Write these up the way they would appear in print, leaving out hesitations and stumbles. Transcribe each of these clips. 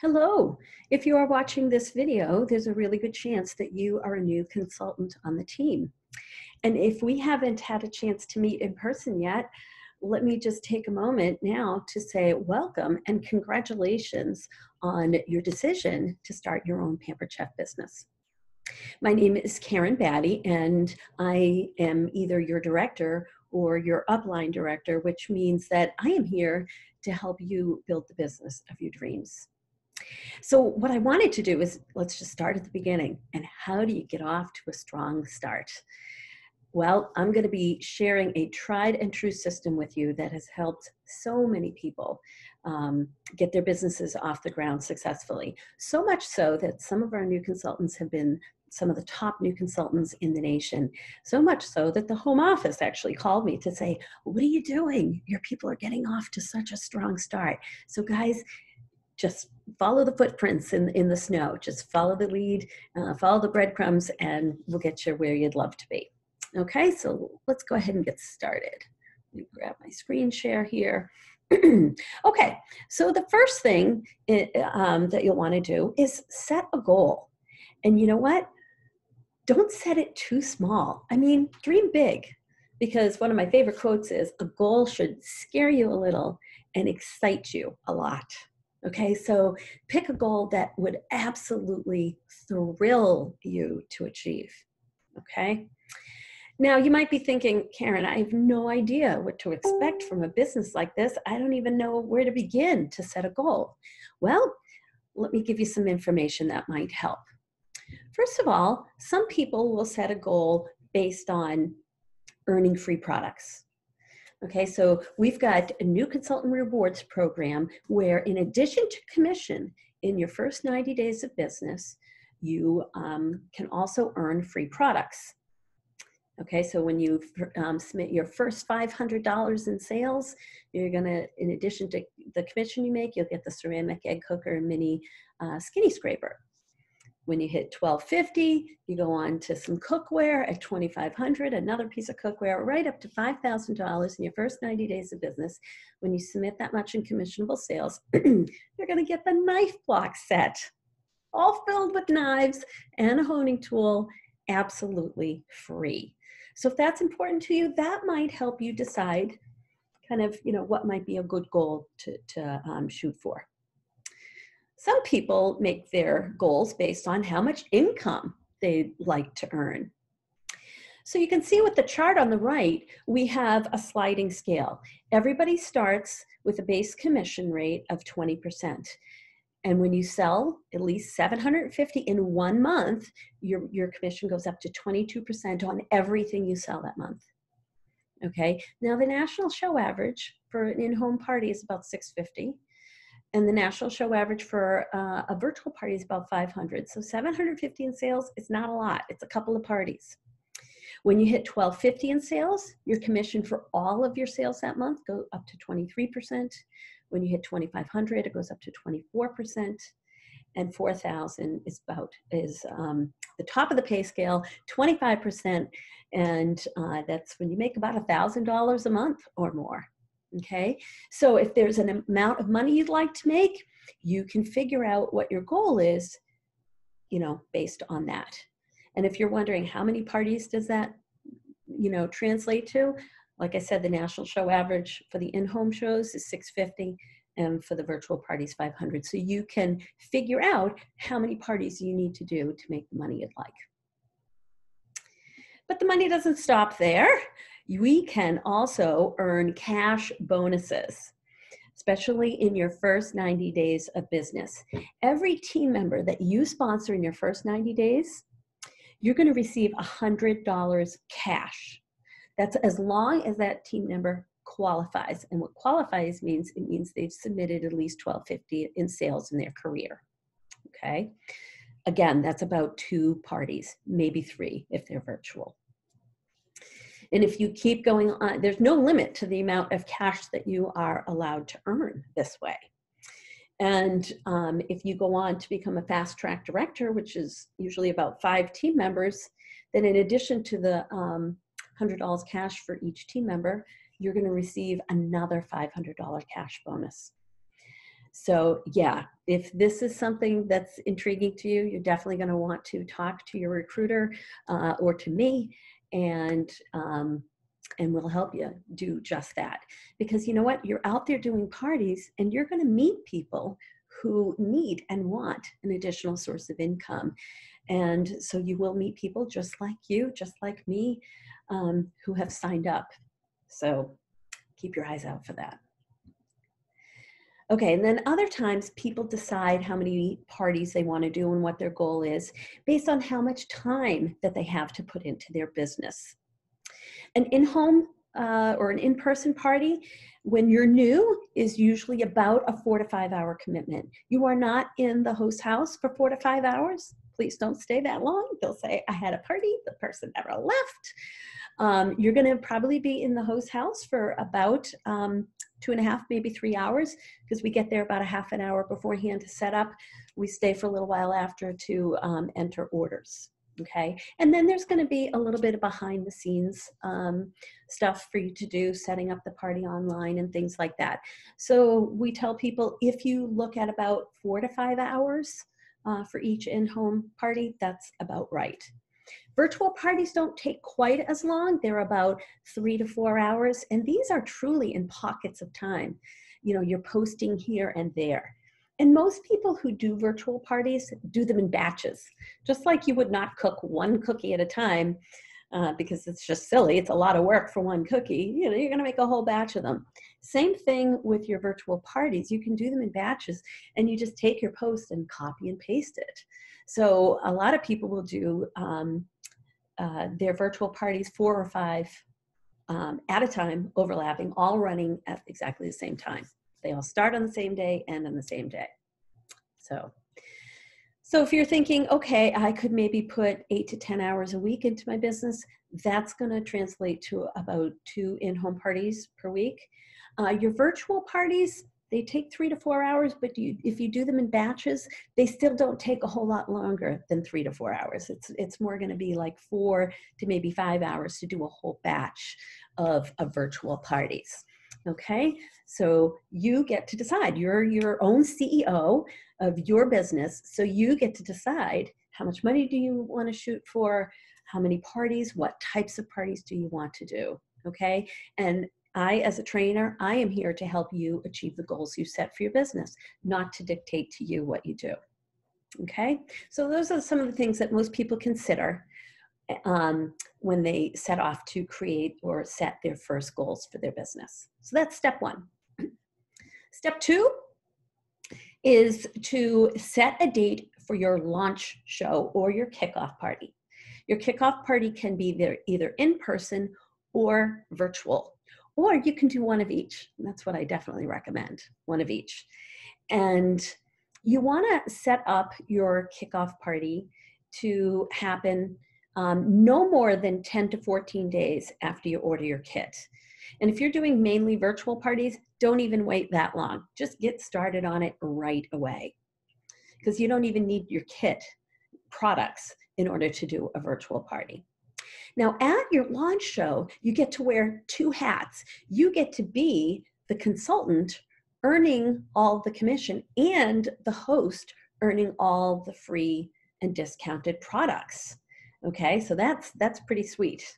Hello. If you are watching this video, there's a really good chance that you are a new consultant on the team. And if we haven't had a chance to meet in person yet, let me just take a moment now to say welcome and congratulations on your decision to start your own Pampered Chef business. My name is Karen Batty, and I am either your director or your upline director, which means that I am here to help you build the business of your dreams. So what I wanted to do is, let's just start at the beginning. And how do you get off to a strong start? Well, I'm going to be sharing a tried and true system with you that has helped so many people get their businesses off the ground successfully. So much so that some of our new consultants have been some of the top new consultants in the nation. So much so that the home office actually called me to say, what are you doing? Your people are getting off to such a strong start. So guys, just follow the footprints in the snow. Just follow the lead, follow the breadcrumbs, and we'll get you where you'd love to be. Okay, so let's go ahead and get started. Let me grab my screen share here. Okay, so the first thing that you'll want to do is set a goal. And you know what? Don't set it too small. I mean, dream big. Because one of my favorite quotes is, a goal should scare you a little and excite you a lot. Okay, so pick a goal that would absolutely thrill you to achieve. Okay. Now you might be thinking, Karen, I have no idea what to expect from a business like this. I don't even know where to begin to set a goal. Well, let me give you some information that might help. First of all, some people will set a goal based on earning free products. Okay, so we've got a new consultant rewards program where, in addition to commission in your first 90 days of business, you can also earn free products. Okay, so when you submit your first $500 in sales, you're gonna, in addition to the commission you make, you'll get the ceramic egg cooker and mini skinny scraper. When you hit $1,250, you go on to some cookware at $2,500, another piece of cookware, right up to $5,000 in your first 90 days of business. When you submit that much in commissionable sales, you're going to get the knife block set, all filled with knives and a honing tool, absolutely free. So if that's important to you, that might help you decide kind of, what might be a good goal to shoot for. Some people make their goals based on how much income they'd like to earn. So you can see with the chart on the right, we have a sliding scale. Everybody starts with a base commission rate of 20%. And when you sell at least 750 in 1 month, your commission goes up to 22% on everything you sell that month. Okay, now the national show average for an in-home party is about 650. And the national show average for a virtual party is about 500. So 750 in sales is not a lot. It's a couple of parties. When you hit 1,250 in sales, your commission for all of your sales that month go up to 23%. When you hit 2,500, it goes up to 24%. And 4,000 is the top of the pay scale, 25%. And that's when you make about $1,000 a month or more. Okay, so if there's an amount of money you'd like to make, you can figure out what your goal is, based on that. And if you're wondering how many parties does that, translate to, like I said, the national show average for the in-home shows is 650, and for the virtual parties, 500. So you can figure out how many parties you need to do to make the money you'd like. But the money doesn't stop there. We can also earn cash bonuses, especially in your first 90 days of business. Every team member that you sponsor in your first 90 days, you're going to receive $100 cash. That's as long as that team member qualifies. And what qualifies means, it means they've submitted at least $1,250 in sales in their career. Okay. Again, that's about 2 parties, maybe 3 if they're virtual. And if you keep going on, there's no limit to the amount of cash that you are allowed to earn this way. And if you go on to become a fast track director, which is usually about 5 team members, then in addition to the $100 cash for each team member, you're going to receive another $500 cash bonus. So yeah, if this is something that's intriguing to you, you're definitely going to want to talk to your recruiter or to me, and we'll help you do just that. Because you know what? You're out there doing parties, and you're going to meet people who need and want an additional source of income. And so you will meet people just like you, just like me, who have signed up. So keep your eyes out for that. Okay, and then other times people decide how many parties they want to do and what their goal is based on how much time that they have to put into their business. An in-home or an in-person party, when you're new, is usually about a 4 to 5 hour commitment. You are not in the host house for 4 to 5 hours. Please don't stay that long. They'll say, I had a party, the person never left. You're going to probably be in the host house for about 2.5, maybe 3 hours, because we get there about a half an hour beforehand to set up. We stay for a little while after to enter orders. Okay, and then there's going to be a little bit of behind the scenes stuff for you to do, setting up the party online and things like that. So we tell people, if you look at about 4 to 5 hours for each in-home party, that's about right. Virtual parties don't take quite as long. They're about 3 to 4 hours, and these are truly in pockets of time. You know, you're posting here and there. And most people who do virtual parties do them in batches, just like you would not cook one cookie at a time because it's just silly. It's a lot of work for one cookie. You know, you're going to make a whole batch of them. Same thing with your virtual parties. You can do them in batches, and you just take your post and copy and paste it. So a lot of people will do their virtual parties 4 or 5 at a time, overlapping, all running at exactly the same time. They all start on the same day, end on the same day. So if you're thinking, okay, I could maybe put 8 to 10 hours a week into my business, that's going to translate to about 2 in-home parties per week. Your virtual parties, they take 3 to 4 hours, but if you do them in batches, they still don't take a whole lot longer than 3 to 4 hours. It's more going to be like 4 to maybe 5 hours to do a whole batch of virtual parties. Okay, so you get to decide. You're your own CEO of your business, so you get to decide how much money do you want to shoot for, how many parties, what types of parties do you want to do, okay? And I, as a trainer, I am here to help you achieve the goals you set for your business, not to dictate to you what you do, okay? So those are some of the things that most people consider when they set off to create or set their first goals for their business. So that's step 1. Step 2 is to set a date for your launch show or your kickoff party. Your kickoff party can be either in person or virtual, or you can do one of each. And that's what I definitely recommend, one of each. And you want to set up your kickoff party to happen no more than 10 to 14 days after you order your kit. And if you're doing mainly virtual parties, don't even wait that long. Just get started on it right away, because you don't even need your kit products in order to do a virtual party. Now, at your launch show, you get to wear 2 hats. You get to be the consultant earning all the commission and the host earning all the free and discounted products. Okay, so that's pretty sweet.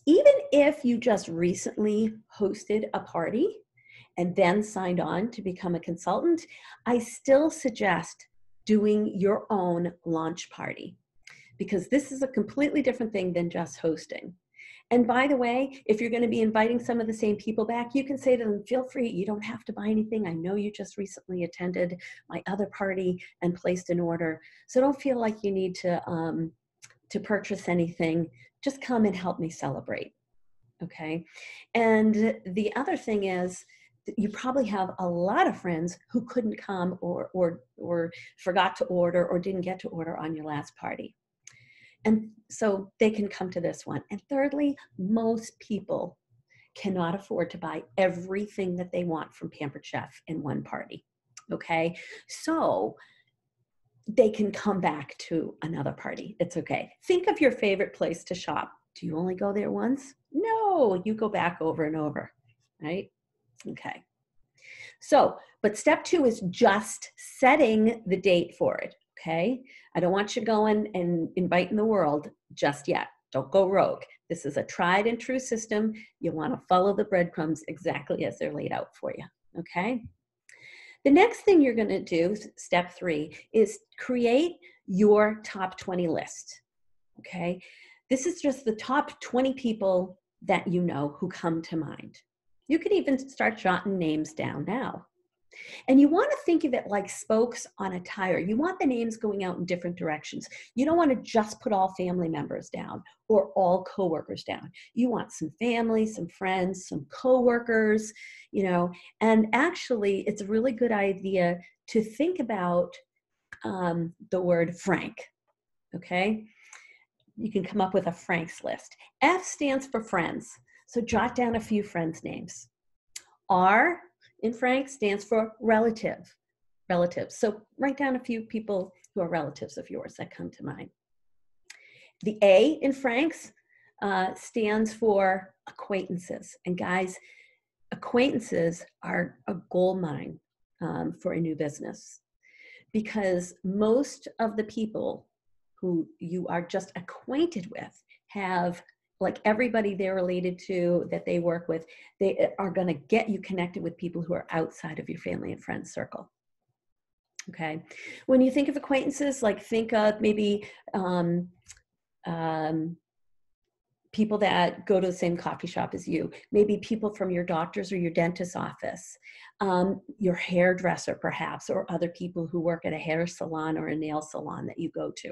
Even if you just recently hosted a party and then signed on to become a consultant, I still suggest doing your own launch party, because this is a completely different thing than just hosting. And by the way, if you're going to be inviting some of the same people back, you can say to them, feel free, you don't have to buy anything. I know you just recently attended my other party and placed an order. So don't feel like you need to purchase anything. Just come and help me celebrate, okay? And the other thing is, you probably have a lot of friends who couldn't come or forgot to order or didn't get to order on your last party. And so they can come to this one. And thirdly, most people cannot afford to buy everything that they want from Pampered Chef in one party, okay? So they can come back to another party. It's okay. Think of your favorite place to shop. Do you only go there once? No, you go back over and over, right? Okay. So, but step 2 is just setting the date for it, okay? I don't want you going and inviting the world just yet. Don't go rogue. This is a tried and true system. You want to follow the breadcrumbs exactly as they're laid out for you, okay? The next thing you're going to do, step 3, is create your top 20 list, okay? This is just the top 20 people that you know who come to mind. You could even start jotting names down now. And you want to think of it like spokes on a tire. You want the names going out in different directions. You don't want to just put all family members down or all coworkers down. You want some family, some friends, some coworkers, you know, and actually it's a really good idea to think about the word Frank, okay? You can come up with a Frank's list. F stands for friends. So jot down a few friends' names. R in Frank stands for relatives. So write down a few people who are relatives of yours that come to mind. The A in Frank's stands for acquaintances. And guys, acquaintances are a gold mine for a new business, because most of the people who you are just acquainted with have, like everybody they're related to that they work with, they are going to get you connected with people who are outside of your family and friends circle. Okay. When you think of acquaintances, like think of maybe people that go to the same coffee shop as you, maybe people from your doctor's or your dentist's office, your hairdresser perhaps, or other people who work at a hair salon or a nail salon that you go to.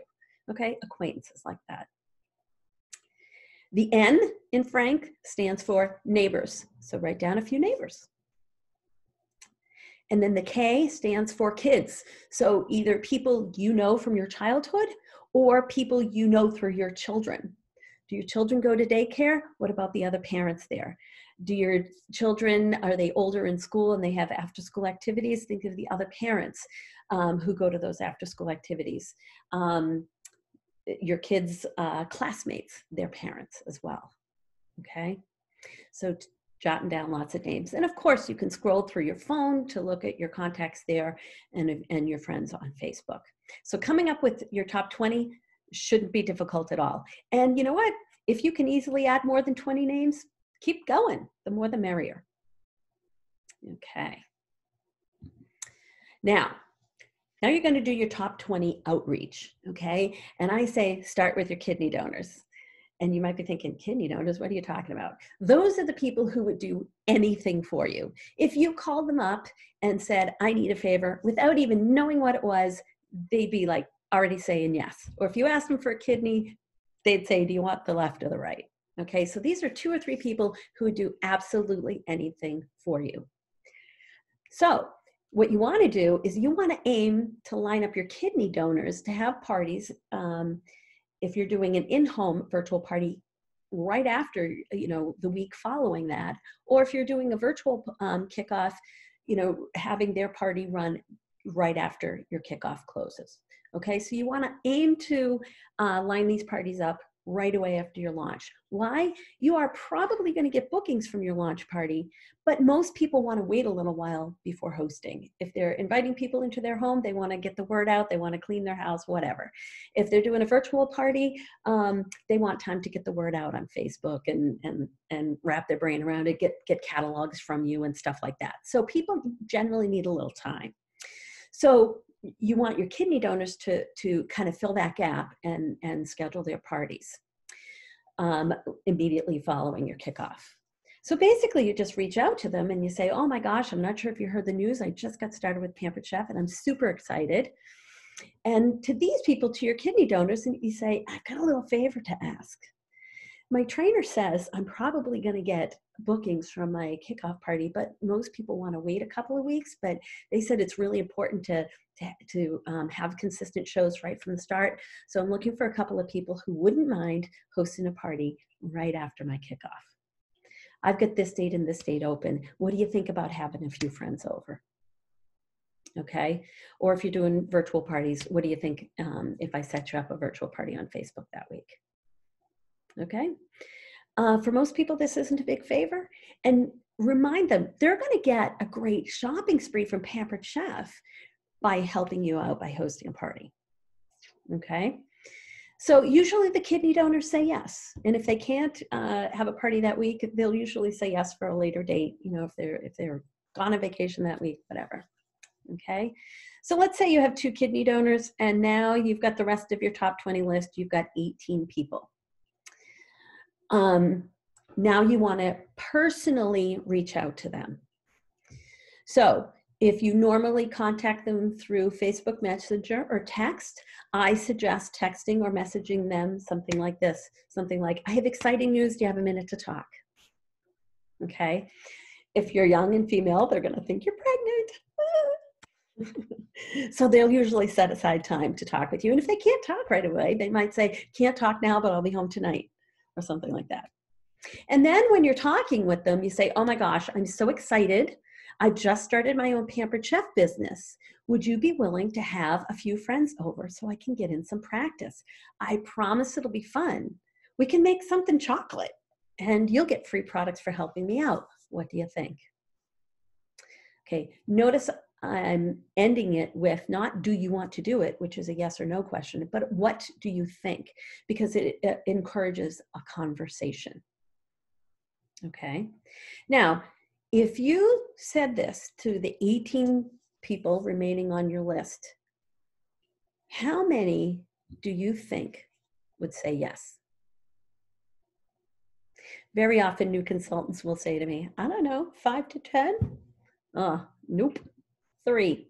Okay, acquaintances like that. The N in Frank stands for neighbors. So write down a few neighbors. And then the K stands for kids. So either people you know from your childhood or people you know through your children. Do your children go to daycare? What about the other parents there? Do your children, are they older in school and they have after school activities? Think of the other parents who go to those after school activities. Your kids' classmates, their parents as well, okay? So jotting down lots of names. And of course, you can scroll through your phone to look at your contacts there and your friends on Facebook. So coming up with your top 20 shouldn't be difficult at all. And you know what? If you can easily add more than 20 names, keep going. The more the merrier. Okay. Now you're going to do your top 20 outreach, okay? And I say start with your kidney donors. And you might be thinking, kidney donors, what are you talking about? Those are the people who would do anything for you. If you called them up and said, I need a favor, without even knowing what it was, they'd be like already saying yes. Or if you asked them for a kidney, they'd say, do you want the left or the right? Okay, so these are 2 or 3 people who would do absolutely anything for you. So what you want to do is you want to aim to line up your kidney donors to have parties. If you're doing an in-home virtual party right after, you know, the week following that, or if you're doing a virtual kickoff, you know, having their party run right after your kickoff closes. Okay, so you want to aim to line these parties up right away after your launch. Why? You are probably going to get bookings from your launch party, but most people want to wait a little while before hosting. If they're inviting people into their home, they want to get the word out, they want to clean their house, whatever. If they're doing a virtual party, they want time to get the word out on Facebook and wrap their brain around it, get catalogs from you and stuff like that. So people generally need a little time. So you want your kidney donors to kind of fill that gap and schedule their parties immediately following your kickoff. So basically you just reach out to them and you say, oh my gosh, I'm not sure if you heard the news. I just got started with Pampered Chef and I'm super excited. And to these people, to your kidney donors, and you say, I've got a little favor to ask. My trainer says I'm probably going to get bookings from my kickoff party, but most people want to wait a couple of weeks. But they said it's really important to have consistent shows right from the start. So I'm looking for a couple of people who wouldn't mind hosting a party right after my kickoff. I've got this date and this date open. What do you think about having a few friends over? Okay. Or if you're doing virtual parties, what do you think if I set you up a virtual party on Facebook that week? Okay. For most people, this isn't a big favor. And remind them they're going to get a great shopping spree from Pampered Chef by helping you out by hosting a party. Okay. So usually the kidney donors say yes. And if they can't have a party that week, they'll usually say yes for a later date, you know, if they're gone on vacation that week, whatever. Okay. So let's say you have 2 kidney donors and now you've got the rest of your top 20 list. You've got 18 people. Now you want to personally reach out to them. So if you normally contact them through Facebook Messenger or text, I suggest texting or messaging them something like this, something like, I have exciting news. Do you have a minute to talk? Okay. If you're young and female, they're going to think you're pregnant. So they'll usually set aside time to talk with you. And if they can't talk right away, they might say, can't talk now, but I'll be home tonight, or something like that. And then when you're talking with them, you say, oh my gosh, I'm so excited. I just started my own Pampered Chef business. Would you be willing to have a few friends over so I can get in some practice? I promise it'll be fun. We can make something chocolate and you'll get free products for helping me out. What do you think? Okay, notice I'm ending it with not do you want to do it, which is a yes or no question, but what do you think? Because it encourages a conversation. Okay, now, if you said this to the 18 people remaining on your list, how many do you think would say yes? Very often new consultants will say to me, I don't know, 5 to 10? Nope, 3.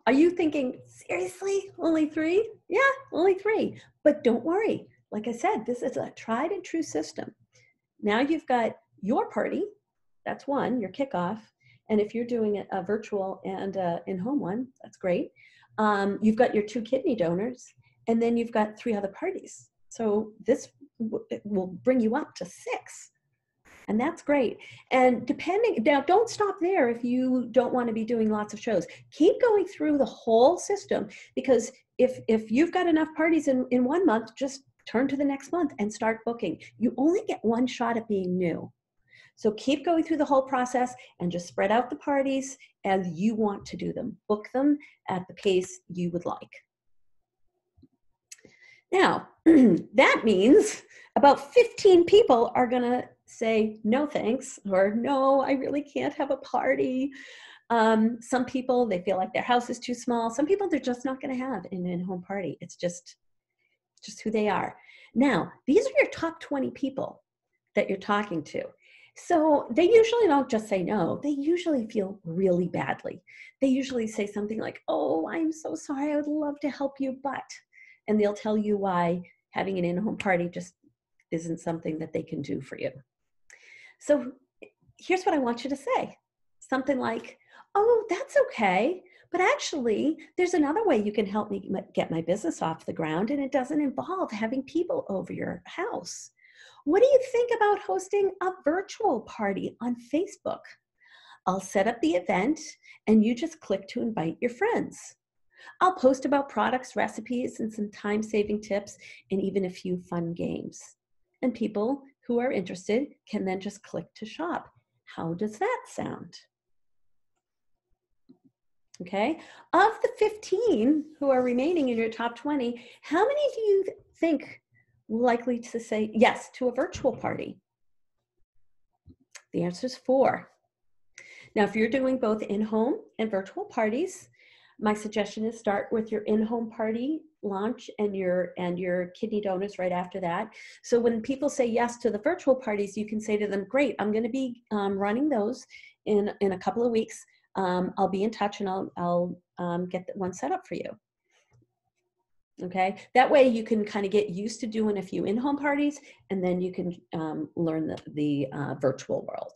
Are you thinking, seriously, only 3? Yeah, only 3. But don't worry. Like I said, this is a tried and true system. Now you've got your party. That's one, your kickoff. And if you're doing a virtual and in-home one, that's great. You've got your 2 kidney donors, and then you've got 3 other parties. So this will bring you up to 6. And that's great. And depending, now don't stop there if you don't want to be doing lots of shows. Keep going through the whole system, because if you've got enough parties in 1 month, just turn to the next month and start booking. You only get 1 shot at being new. So keep going through the whole process and just spread out the parties as you want to do them. Book them at the pace you would like. Now, that means about 15 people are going to say, no thanks, or no, I really can't have a party. Some people, they feel like their house is too small. Some people, they're just not going to have an in-home party. It's just who they are. Now, these are your top 20 people that you're talking to. So they usually don't just say no. They usually feel really badly. They usually say something like, oh, I'm so sorry. I would love to help you, but, and they'll tell you why having an in-home party just isn't something that they can do for you. So here's what I want you to say. Something like, oh, that's okay. But actually, there's another way you can help me get my business off the ground, and it doesn't involve having people over your house. What do you think about hosting a virtual party on Facebook? I'll set up the event and you just click to invite your friends. I'll post about products, recipes, and some time-saving tips, and even a few fun games. And people who are interested can then just click to shop. How does that sound? Okay, of the 15 who are remaining in your top 20, how many do you think likely to say yes to a virtual party? The answer is 4. Now, if you're doing both in-home and virtual parties, my suggestion is start with your in-home party launch and your kidney donors right after that. So when people say yes to the virtual parties, you can say to them, great, I'm going to be running those in a couple of weeks. I'll be in touch and I'll get that one set up for you. Okay, that way you can kind of get used to doing a few in-home parties, and then you can learn the virtual world.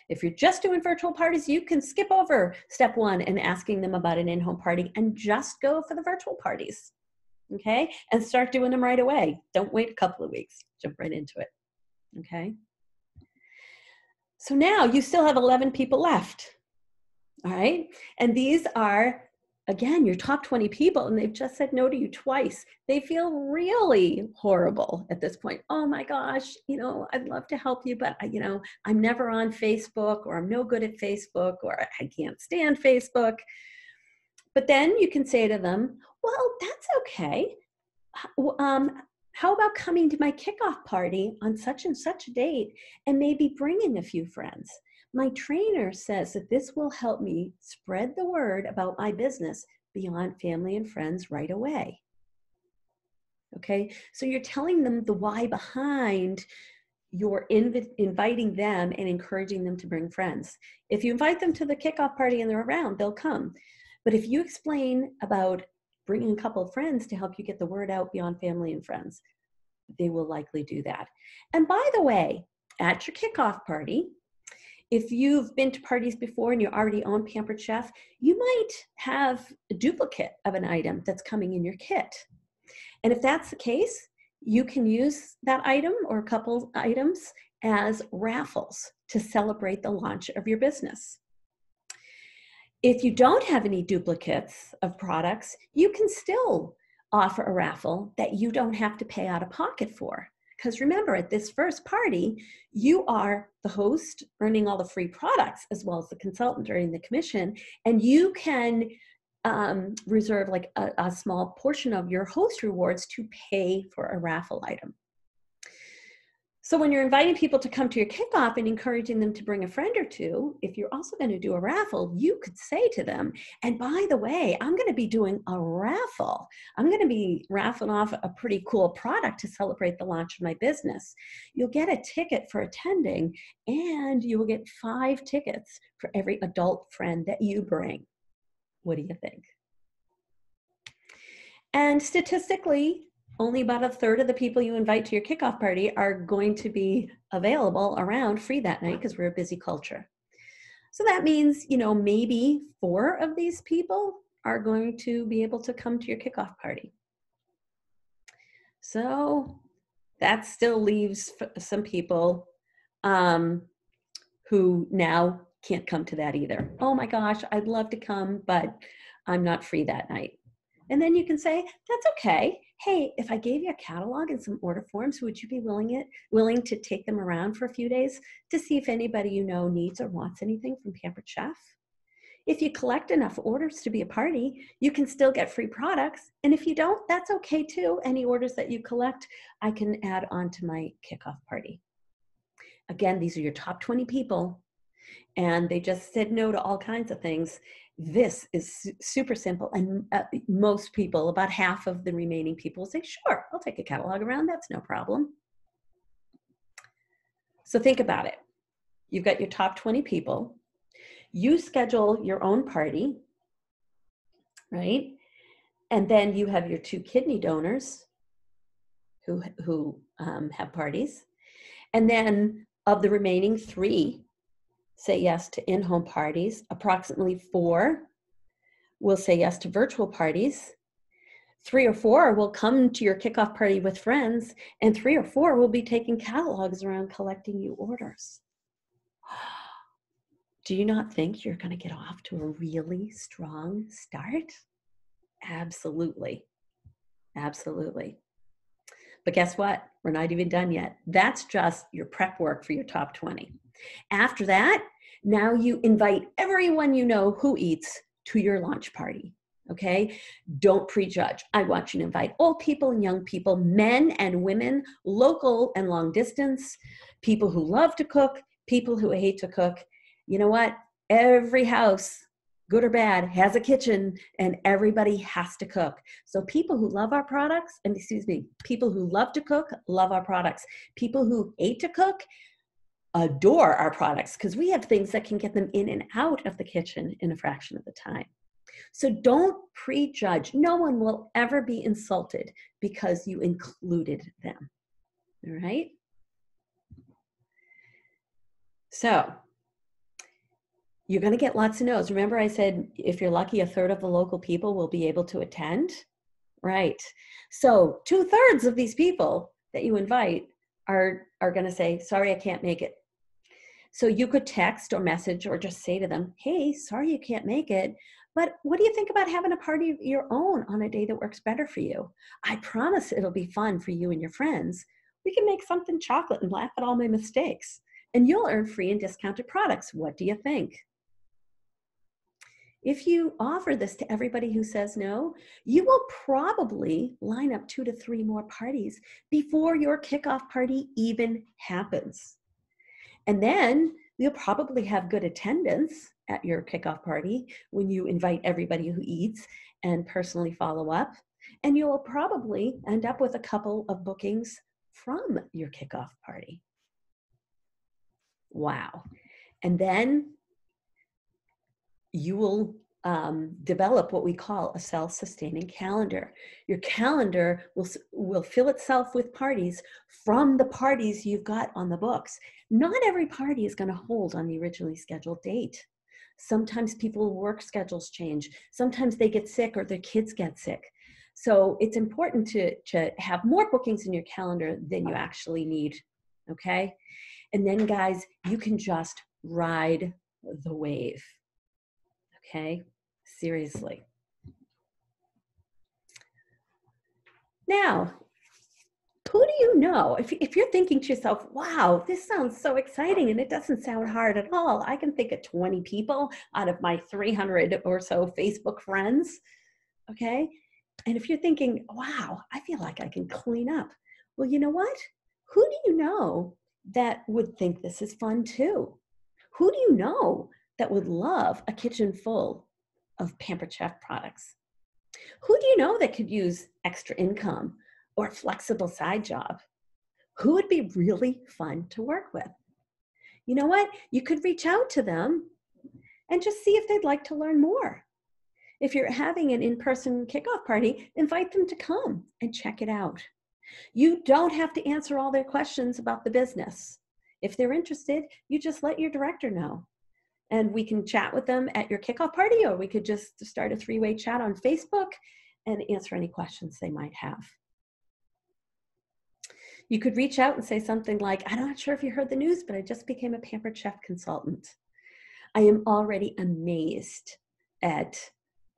If you're just doing virtual parties, you can skip over step 1 and asking them about an in-home party and just go for the virtual parties. Okay, and start doing them right away. Don't wait a couple of weeks. Jump right into it. Okay. So now you still have 11 people left. All right, and these are again, your top 20 people, and they've just said no to you twice. They feel really horrible at this point. Oh my gosh, I'd love to help you, but I'm never on Facebook, or I'm no good at Facebook, or I can't stand Facebook. But then you can say to them, well, that's okay. How about coming to my kickoff party on such and such a date and maybe bringing a few friends? My trainer says that this will help me spread the word about my business beyond family and friends right away. Okay, so you're telling them the why behind your inviting them and encouraging them to bring friends. If you invite them to the kickoff party and they're around, they'll come. But if you explain about bringing a couple of friends to help you get the word out beyond family and friends, they will likely do that. And by the way, at your kickoff party, if you've been to parties before and you already own Pampered Chef, you might have a duplicate of an item that's coming in your kit. And if that's the case, you can use that item or a couple items as raffles to celebrate the launch of your business. If you don't have any duplicates of products, you can still offer a raffle that you don't have to pay out of pocket for. Because remember, at this first party, you are the host earning all the free products as well as the consultant earning the commission, and you can reserve like a small portion of your host rewards to pay for a raffle item. So when you're inviting people to come to your kickoff and encouraging them to bring a friend or two, if you're also going to do a raffle, you could say to them, and by the way, I'm going to be doing a raffle. I'm going to be raffling off a pretty cool product to celebrate the launch of my business. You'll get a ticket for attending, and you will get 5 tickets for every adult friend that you bring. What do you think? And statistically, only about 1/3 of the people you invite to your kickoff party are going to be available around free that night because we're a busy culture. So that means, maybe 4 of these people are going to be able to come to your kickoff party. So that still leaves some people who now can't come to that either. Oh my gosh, I'd love to come, but I'm not free that night. And then you can say, that's okay. Hey, if I gave you a catalog and some order forms, would you be willing to take them around for a few days to see if anybody you know needs or wants anything from Pampered Chef? If you collect enough orders to be a party, you can still get free products. And if you don't, that's okay too. Any orders that you collect, I can add on to my kickoff party. Again, these are your top 20 people, and they just said no to all kinds of things. This is super simple, and most people, about half of the remaining people, say, sure, I'll take a catalog around, that's no problem. So think about it. You've got your top 20 people. You schedule your own party, right? And then you have your 2 kidney donors who have parties. And then of the remaining 3, say yes to in-home parties. Approximately 4 will say yes to virtual parties. 3 or 4 will come to your kickoff party with friends, and 3 or 4 will be taking catalogs around collecting you orders. Do you not think you're going to get off to a really strong start? Absolutely. Absolutely. But guess what? We're not even done yet. That's just your prep work for your top 20. After that, now you invite everyone you know who eats to your launch party, okay? Don't prejudge. I want you to invite old people and young people, men and women, local and long distance, people who love to cook, people who hate to cook. You know what? Every house, good or bad, has a kitchen, and everybody has to cook. So people who love our products, people who love to cook, love our products. People who hate to cook, adore our products, because we have things that can get them in and out of the kitchen in a fraction of the time. So don't prejudge. No one will ever be insulted because you included them. All right? So you're going to get lots of no's. Remember I said, if you're lucky, 1/3 of the local people will be able to attend, right? So 2/3 of these people that you invite are going to say, sorry, I can't make it. So you could text or message or just say to them, hey, sorry you can't make it, But what do you think about having a party of your own on a day that works better for you? I promise it'll be fun for you and your friends. We can make something chocolate and laugh at all my mistakes. And you'll earn free and discounted products. What do you think? If you offer this to everybody who says no, you will probably line up 2 to 3 more parties before your kickoff party even happens. And then you'll probably have good attendance at your kickoff party when you invite everybody who eats and personally follow up. And you'll probably end up with a couple of bookings from your kickoff party. Wow. And then you will develop what we call a self-sustaining calendar. Your calendar will fill itself with parties from the parties you've got on the books. Not every party is going to hold on the originally scheduled date. Sometimes people's work schedules change. Sometimes they get sick or their kids get sick. So it's important to have more bookings in your calendar than you actually need, okay? And then guys, you can just ride the wave. Okay, seriously. Now, who do you know? If you're thinking to yourself, wow, this sounds so exciting and it doesn't sound hard at all. I can think of 20 people out of my 300 or so Facebook friends, okay? And if you're thinking, wow, I feel like I can clean up. Well, you know what? Who do you know that would think this is fun too? Who do you know that would love a kitchen full of Pampered Chef products? Who do you know that could use extra income or a flexible side job? Who would be really fun to work with? You know what? You could reach out to them and just see if they'd like to learn more. If you're having an in-person kickoff party, invite them to come and check it out. You don't have to answer all their questions about the business. If they're interested, you just let your director know. And we can chat with them at your kickoff party, or we could just start a 3-way chat on Facebook and answer any questions they might have. You could reach out and say something like, I'm not sure if you heard the news, but I just became a Pampered Chef consultant. I am already amazed at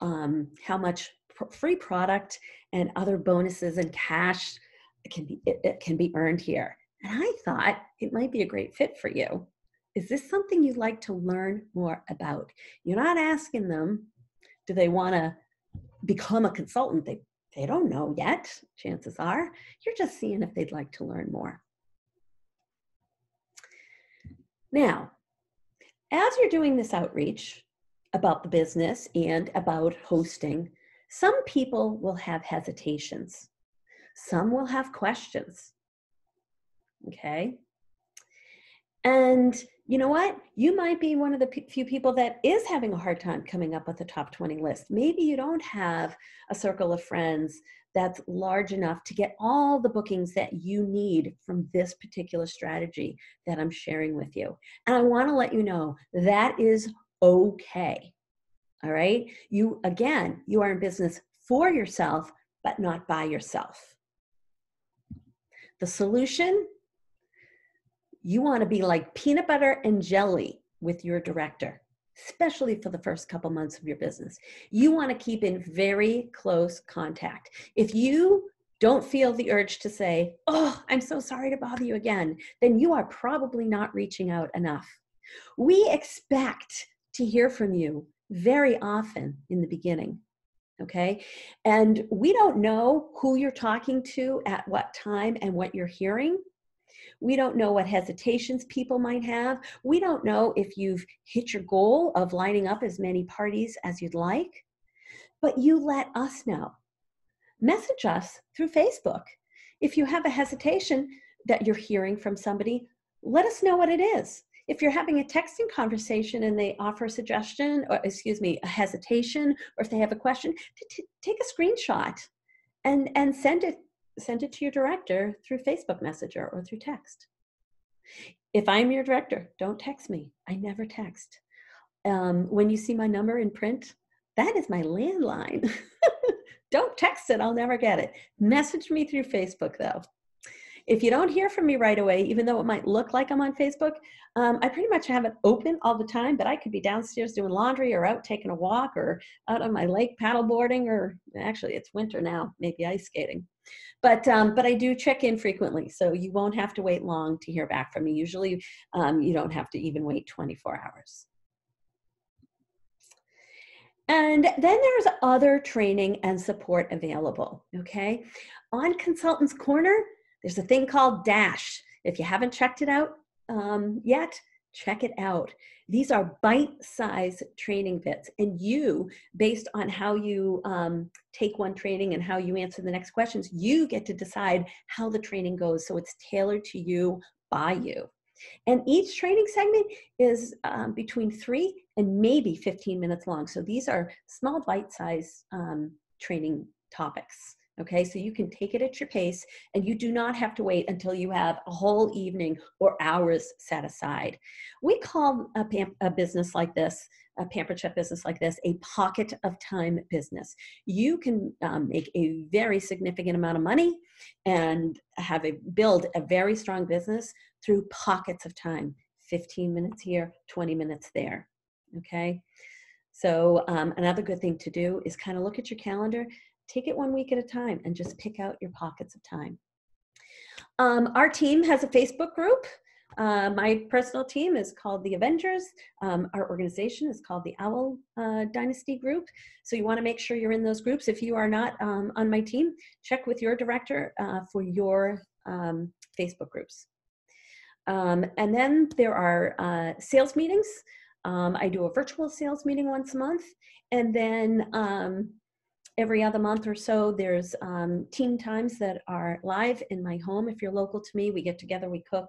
how much free product and other bonuses and cash can be earned here. And I thought it might be a great fit for you. Is this something you'd like to learn more about? You're not asking them, do they want to become a consultant? They don't know yet, chances are. You're just seeing if they'd like to learn more. Now, as you're doing this outreach about the business and about hosting, some people will have hesitations. Some will have questions, okay? And you know what? You might be one of the few people that is having a hard time coming up with a top 20 list. Maybe you don't have a circle of friends that's large enough to get all the bookings that you need from this particular strategy that I'm sharing with you. And I want to let you know that is okay. All right? You are in business for yourself, but not by yourself. The solution: you want to be like peanut butter and jelly with your director, especially for the first couple months of your business. You want to keep in very close contact. If you don't feel the urge to say, oh, I'm so sorry to bother you again, then you are probably not reaching out enough. We expect to hear from you very often in the beginning. Okay. And we don't know who you're talking to at what time and what you're hearing. We don't know what hesitations people might have. We don't know if you've hit your goal of lining up as many parties as you'd like, but you let us know. Message us through Facebook. If you have a hesitation that you're hearing from somebody, let us know what it is. If you're having a texting conversation and they offer a suggestion, or a hesitation, or if they have a question, take a screenshot and send it to your director through Facebook Messenger or through text. If I'm your director, don't text me. I never text. When you see my number in print, that is my landline. Don't text it, I'll never get it. Message me through Facebook though. If you don't hear from me right away, even though it might look like I'm on Facebook, I pretty much have it open all the time, but I could be downstairs doing laundry or out taking a walk or out on my lake paddleboarding, or actually it's winter now, maybe ice skating. But I do check in frequently, so you won't have to wait long to hear back from me. Usually you don't have to even wait 24 hours. And then there's other training and support available, okay? On Consultants Corner, there's a thing called Dash. If you haven't checked it out yet, check it out. These are bite-sized training bits, and you, based on how you take one training and how you answer the next questions, you get to decide how the training goes, so it's tailored to you by you. And each training segment is between 3 and maybe 15 minutes long. So these are small bite-sized training topics. Okay, so you can take it at your pace, and you do not have to wait until you have a whole evening or hours set aside. We call a business like this, a Pampered Chef business like this, a pocket of time business. You can make a very significant amount of money and build a very strong business through pockets of time, 15 minutes here, 20 minutes there, okay? So another good thing to do is kind of look at your calendar, take it 1 week at a time, and just pick out your pockets of time. Our team has a Facebook group. My personal team is called the Avengers. Our organization is called the Owl Dynasty Group. So you want to make sure you're in those groups. If you are not on my team, check with your director for your Facebook groups. And then there are sales meetings. I do a virtual sales meeting once a month. And then every other month or so, there's team times that are live in my home. If you're local to me, we get together, we cook,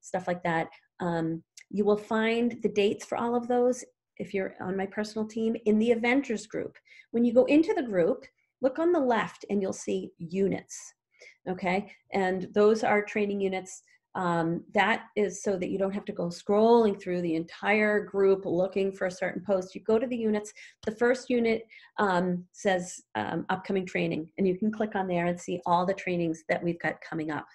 stuff like that. You will find the dates for all of those, if you're on my personal team, in the Avengers group. When you go into the group, look on the left and you'll see units, okay? And those are training units. That is so that you don't have to go scrolling through the entire group looking for a certain post. You go to the units. The first unit says upcoming training, and you can click on there and see all the trainings that we've got coming up.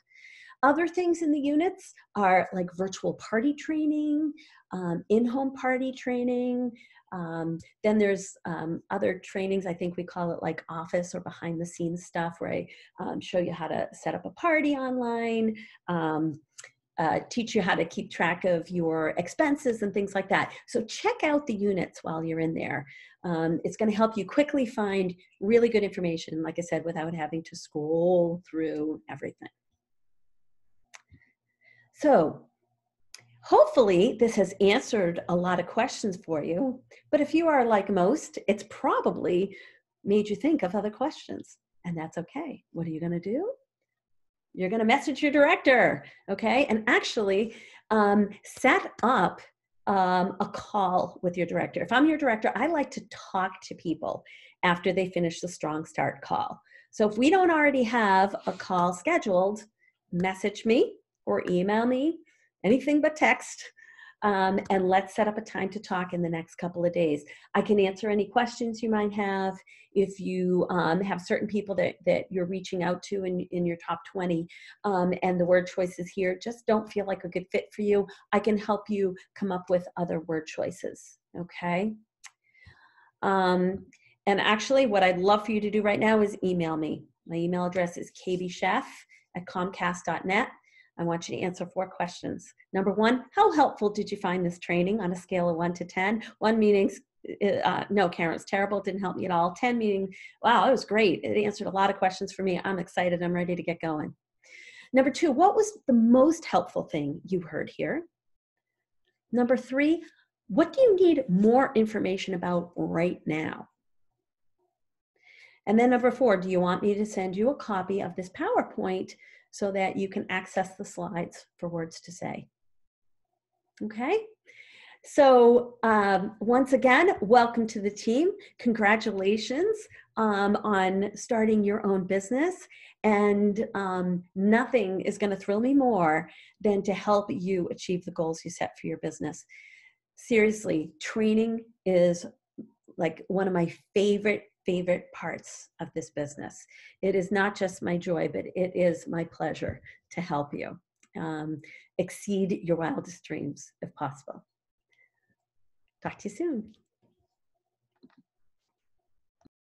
Other things in the units are like virtual party training, in-home party training. Then there's other trainings, I think we call it like office or behind the scenes stuff, where I show you how to set up a party online, teach you how to keep track of your expenses and things like that. So check out the units while you're in there. It's going to help you quickly find really good information, like I said, without having to scroll through everything. So hopefully this has answered a lot of questions for you, but if you are like most, it's probably made you think of other questions, and that's okay. What are you going to do? You're going to message your director, okay? And actually set up a call with your director. If I'm your director, I like to talk to people after they finish the Strong Start call. So if we don't already have a call scheduled, message me or email me, anything but text, and let's set up a time to talk in the next couple of days. I can answer any questions you might have. If you have certain people that you're reaching out to in your top 20, and the word choices here just don't feel like a good fit for you, I can help you come up with other word choices, okay? And actually, what I'd love for you to do right now is email me. My email address is kbchef@comcast.net. I want you to answer 4 questions. Number 1, how helpful did you find this training on a scale of 1 to 10? 1 meaning, no, Karen, it's terrible, it didn't help me at all. 10 meaning, wow, it was great. It answered a lot of questions for me. I'm excited, I'm ready to get going. Number 2, what was the most helpful thing you heard here? Number 3, what do you need more information about right now? And then number 4, do you want me to send you a copy of this PowerPoint so that you can access the slides for words to say? Okay, so once again, welcome to the team. Congratulations on starting your own business. And nothing is going to thrill me more than to help you achieve the goals you set for your business. Seriously, training is like one of my favorite favorite parts of this business. It is not just my joy, but it is my pleasure to help you exceed your wildest dreams if possible. Talk to you soon.